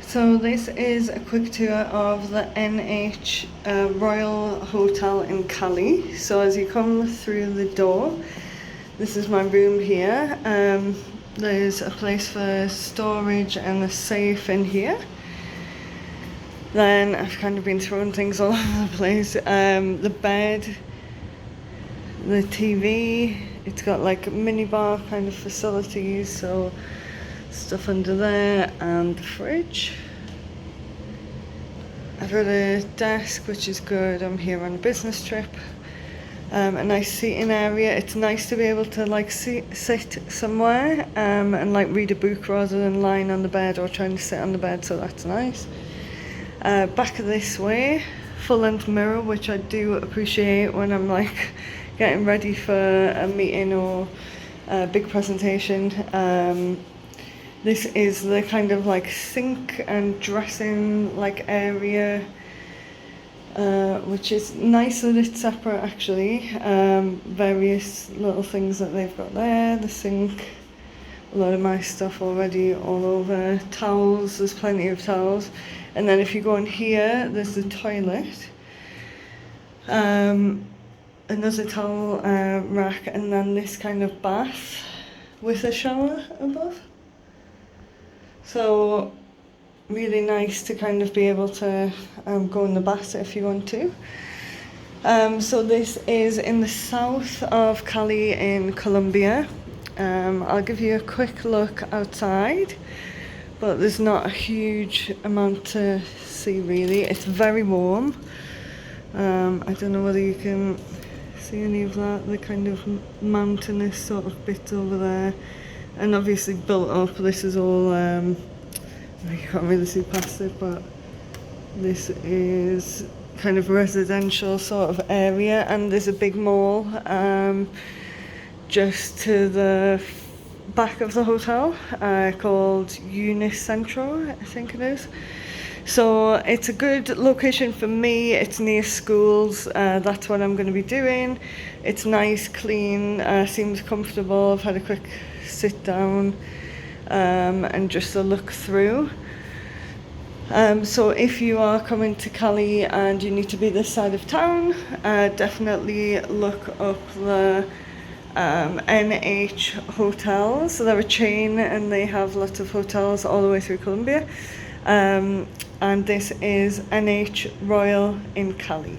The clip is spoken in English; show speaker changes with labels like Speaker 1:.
Speaker 1: So this is a quick tour of the NH Royal Hotel in Cali. So as you come through the door, this is my room here. There's a place for storage and a safe in here. Then I've kind of been throwing things all over the place. The bed, the TV, it's got like mini bar kind of facilities, so stuff under there, and the fridge. I've got a desk, which is good. I'm here on a business trip. A nice seating area. It's nice to be able to like sit somewhere and like read a book rather than lying on the bed or trying to sit on the bed, so that's nice. Back this way, full-length mirror, which I do appreciate when I'm like getting ready for a meeting or a big presentation. This is the kind of like sink and dressing like area, which is nice that it's separate actually. Various little things that they've got there, the sink, a lot of my stuff already all over, towels, there's plenty of towels. And then if you go in here, there's the toilet, another towel rack, and then this kind of bath with a shower above. So really nice to kind of be able to go in the bath if you want to. So this is in the south of Cali in Colombia. I'll give you a quick look outside, but there's not a huge amount to see really. It's very warm. I don't know whether you can see any of that, the kind of mountainous sort of bits over there. And obviously built up, this is all, you can't really see past it, but this is kind of residential sort of area, and there's a big mall just to the back of the hotel called Unicentro, I think it is. So it's a good location for me. It's near schools. That's what I'm going to be doing. It's nice, clean, seems comfortable. I've had a quick sit down and just a look through. So if you are coming to Cali and you need to be this side of town, definitely look up the NH hotels. So they're a chain and they have lots of hotels all the way through Colombia. And this is NH Royal in Cali.